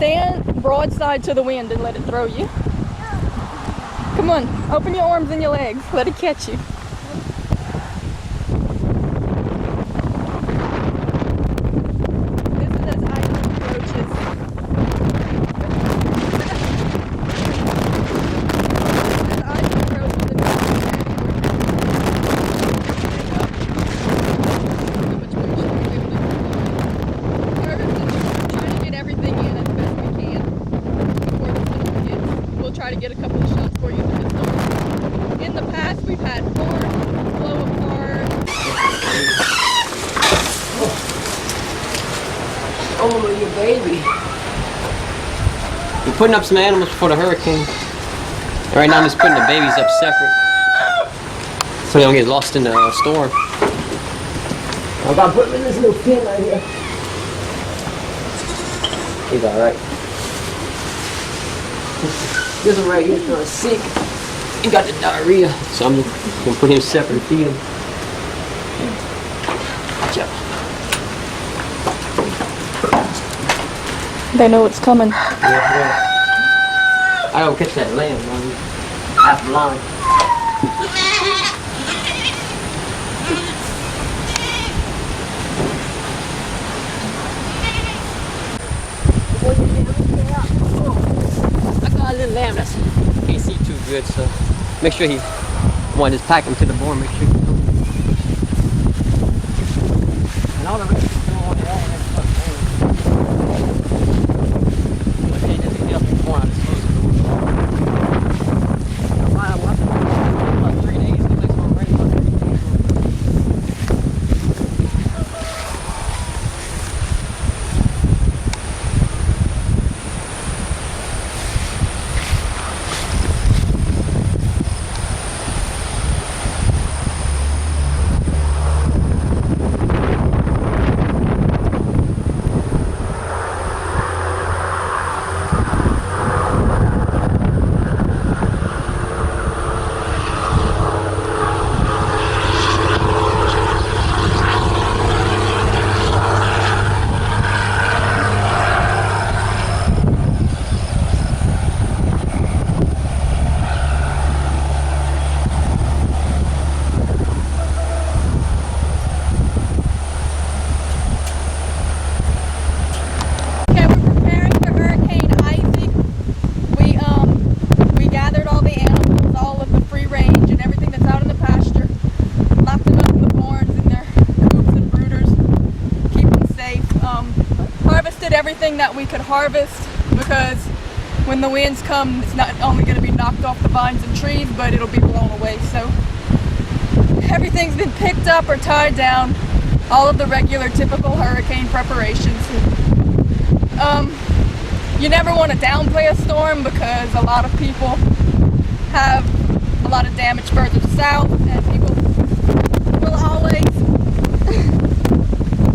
stand broadside to the wind and let it throw you. Come on, open your arms and your legs. Let it catch you. This is as Isaac approaches. As Isaac approaches, the dog is trying to get everything in as best we can before the storm hits. We'll try to get a couple of shots for you through the storm. In the past, we've had barns blow apart. Oh, your baby. We're putting up some animals before the hurricane. Right now I'm just putting the babies up separate so they don't get lost in the storm. I'm about to put him in this little pen right here. He's alright. This one right here is kind of sick. He got the diarrhea, so I'm gonna put him separate and feed him. Watch out. They know it's coming. Yeah. I gotta catch that lamb, man. Half blind. I got a little lamb that's can't see too good, so make sure he want to just pack him to the board. Make sure he comes. And all the rest is still on the wall. Everything that we could harvest, because when the winds come, it's not only going to be knocked off the vines and trees, but it'll be blown away. So everything's been picked up or tied down, all of the regular typical hurricane preparations. You never want to downplay a storm, because a lot of people have a lot of damage further south, and people will always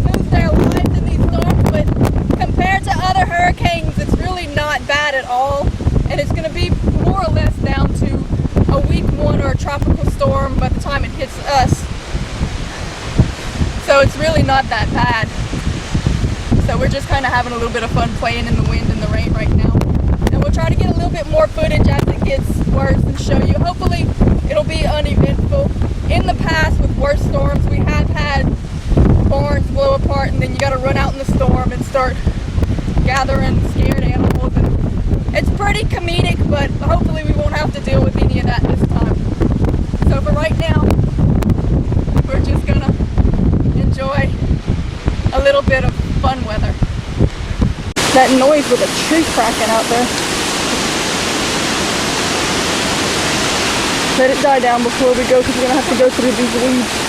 lose their lives in these storms, but compared to other hurricanes, it's really not bad at all, and it's going to be more or less down to a weak one or a tropical storm by the time it hits us. So it's really not that bad. So we're just kind of having a little bit of fun playing in the wind and the rain right now. And we'll try to get a little bit more footage as it gets worse and show you. Hopefully it'll be uneventful. In the past, with worse storms, we have had barns blow apart, and then you got to run out in the storm and start gathering scared animals, and it's pretty comedic, but hopefully we won't have to deal with any of that this time. So for right now, we're just gonna enjoy a little bit of fun weather. That noise with a tree cracking out there. Let it die down before we go, because we're gonna have to go through these weeds.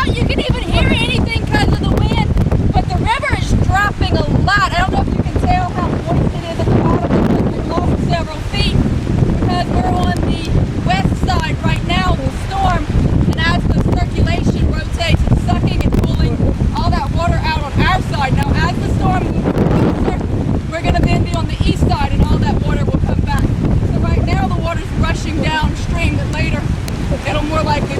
You can even hear anything because of the wind, but the river is dropping a lot. I don't know if you can tell how moist it is at the bottom, because we've lost several feet, because we're on the west side right now of the storm, and as the circulation rotates, it's sucking and pulling all that water out on our side. Now as the storm moves closer, we're going to then be on the east side, and all that water will come back. So right now the water's rushing downstream, but later it'll more likely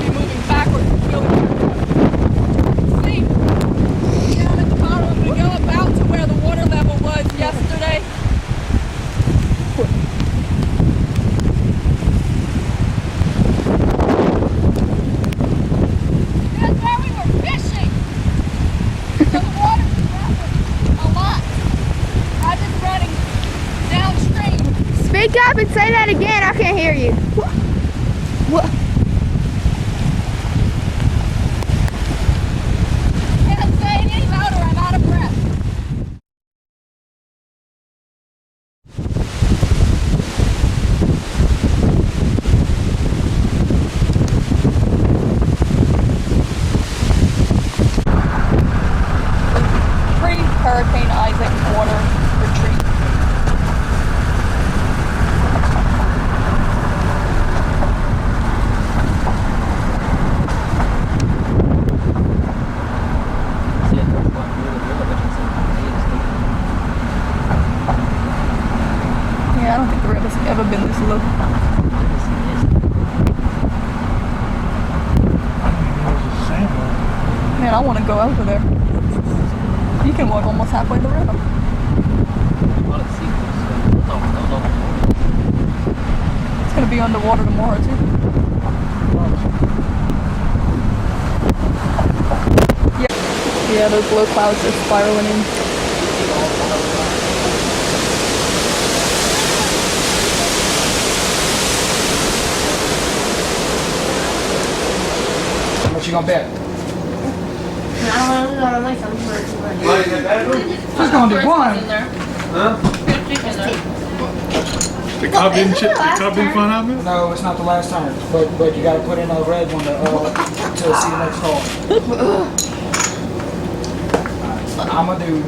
Speak up and say that again. I can't hear you. What? Can't say it any louder. I'm out of breath. Hurricane Isaac water retreat. Yeah, I don't think the river's ever been this low. Man, I want to go over there. You can walk almost halfway the river. It's going to be underwater tomorrow too. Yeah, those low clouds are spiraling in. What you gonna bet? I don't know, I like something for it. Just gonna do one. The cop didn't find out, man? No, it's not the last time. But you gotta put in a red one to see the next call. I'm gonna do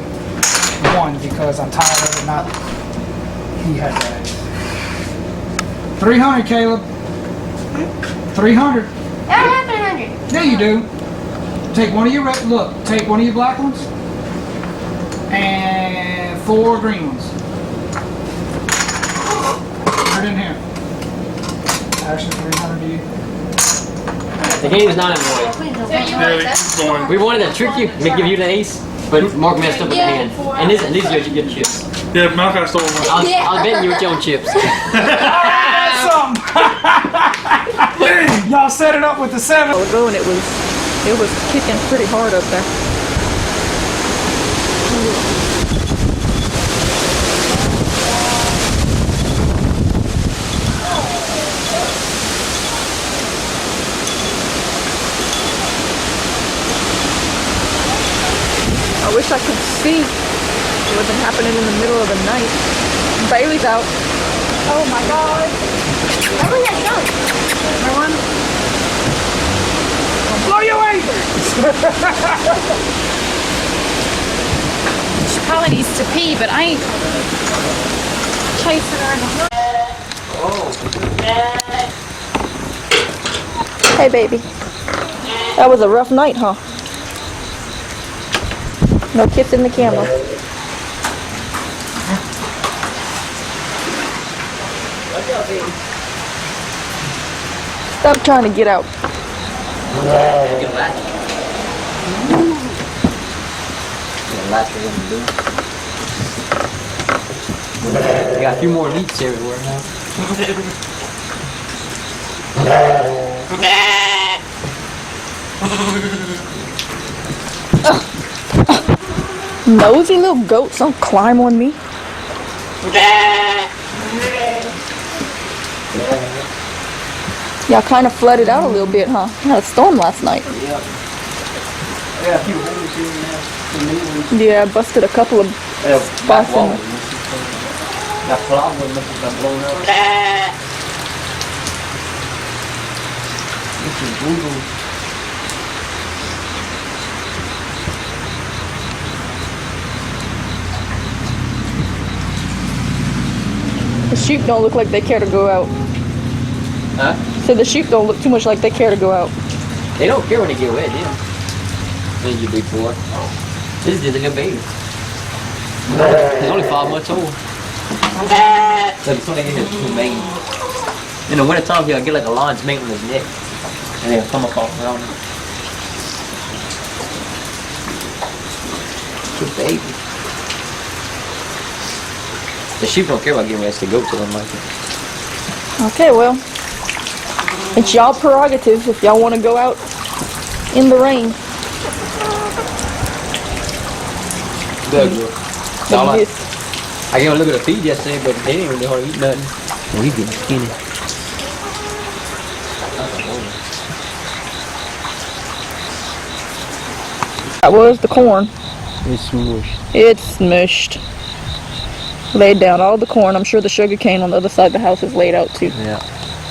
one because I'm tired of it not. He had that. 300, Caleb. 300. I don't have 300. Yeah, you do. Take one of your red. Look, take one of your black ones and 4 green ones. Put it in here. Actually, 300 to you. The game is not annoying. Yeah, they keep going. We wanted to trick you, give you the ace, but Mark messed up with the hand. And these are you get chips. Yeah, Malachi stole one. I was betting you with your own chips. Awesome! Y'all set it up with the 7. Ago and it was kicking pretty hard up there. I wish I could see what wasn't happening in the middle of the night. Bailey's out. Oh my god. I really have done. Everyone? Blow your way! She probably needs to pee, but I ain't chasing her in the Hey baby. That was a rough night, huh? No kissing the camera. Stop trying to get out. We got a few more leaks everywhere now. Nosy little goats don't climb on me. Y'all kind of flooded out a little bit, huh? Had a storm last night. Yeah, a few holes here and there. Yeah, I busted a couple of spots in the... That cloud was blown up. This is brutal. The sheep don't look like they care to go out. Huh? So the sheep don't look too much like they care to go out. They don't care when they get wet, yeah. Then you big boy. This is a little baby. He's only 5 months old. So it's only get his mane. In the winter time, he'll get like a lion's mane on his neck. And they'll come up off around him. Good baby. The sheep don't care about getting wet, it's the goats that don't like it. Okay, well, it's y'all prerogative if y'all want to go out in the rain. Good, girl. Y'all like Yes. I gave him a little bit of feed yesterday, but they didn't really hardly eat nothing. Well, he's getting skinny. That was the corn. It's smushed. It's smushed. Laid down all the corn. I'm sure the sugar cane on the other side of the house is laid out too. Yeah.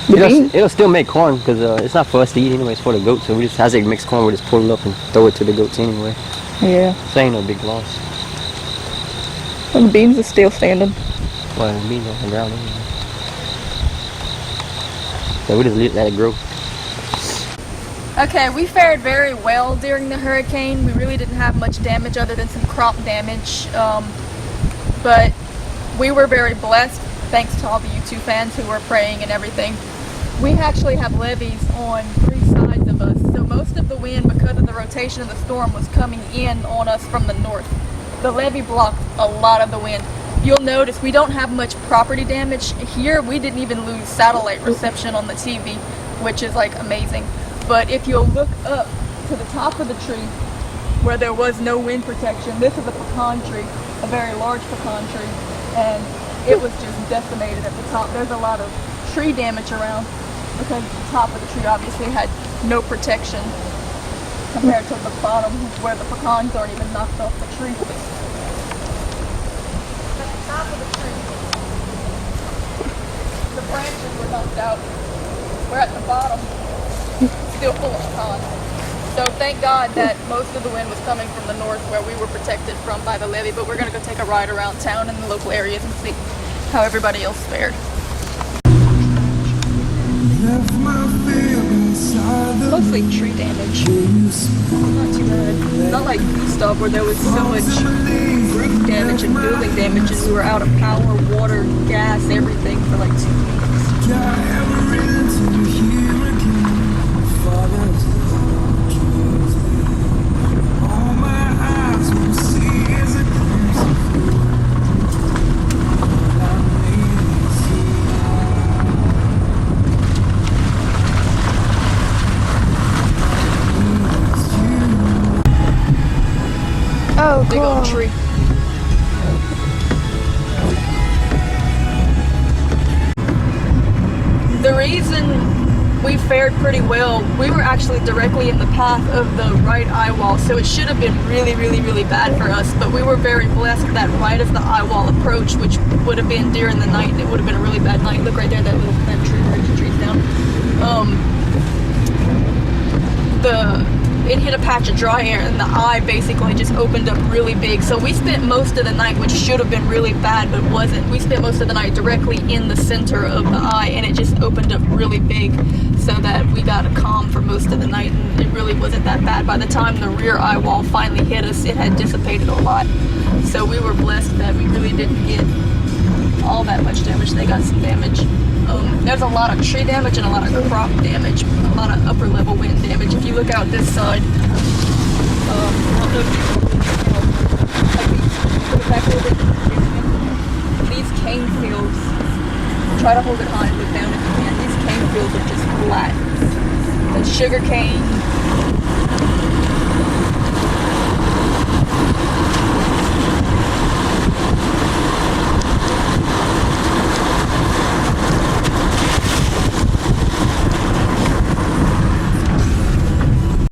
The beans? It'll still make corn because it's not for us to eat anyway. It's for the goats. So we just as they mix corn, we just pull it up and throw it to the goats anyway. Yeah. So ain't no big loss. And the beans are still standing. Well, the beans on the ground anyway. So we just let it grow. Okay, we fared very well during the hurricane. We really didn't have much damage other than some crop damage. But we were very blessed, thanks to all the YouTube fans who were praying and everything. We actually have levees on 3 sides of us, so most of the wind, because of the rotation of the storm, was coming in on us from the north. The levee blocked a lot of the wind. You'll notice we don't have much property damage. Here, we didn't even lose satellite reception on the TV, which is like amazing. But if you'll look up to the top of the tree, where there was no wind protection, this is a pecan tree, a very large pecan tree, and it was just decimated at the top. There's a lot of tree damage around because the top of the tree obviously had no protection compared to the bottom where the pecans aren't even knocked off the tree. At the top of the tree, the branches were knocked out. We're at the bottom, still full of pecans. So thank God that most of the wind was coming from the north where we were protected from by the levee, but we're going to go take a ride around town in the local areas and see how everybody else fared. Mostly tree damage. Not too bad. Not like Gustav where there was so much roof damage and building damage and we were out of power, water, gas, everything for like 2 weeks. Oh, big old tree. The reason we fared pretty well, we were actually directly in the path of the right eye wall, so it should have been really, really, really bad for us, but we were very blessed that right as the eye wall approached, which would have been during the night, it would have been a really bad night. Look right there, that tree breaks the trees down. It hit a patch of dry air and the eye basically just opened up really big. So we spent most of the night, which should have been really bad but wasn't, we spent most of the night directly in the center of the eye and it just opened up really big so that we got a calm for most of the night and it really wasn't that bad. By the time the rear eye wall finally hit us, it had dissipated a lot. So we were blessed that we really didn't get all that much damage. They got some damage. There's a lot of tree damage and a lot of crop damage, a lot of upper level wind damage. If you look out this side, I don't know if you can put it back a little bit. These cane fields, try to hold it high and look down if you can. These cane fields are just flat. The sugar cane,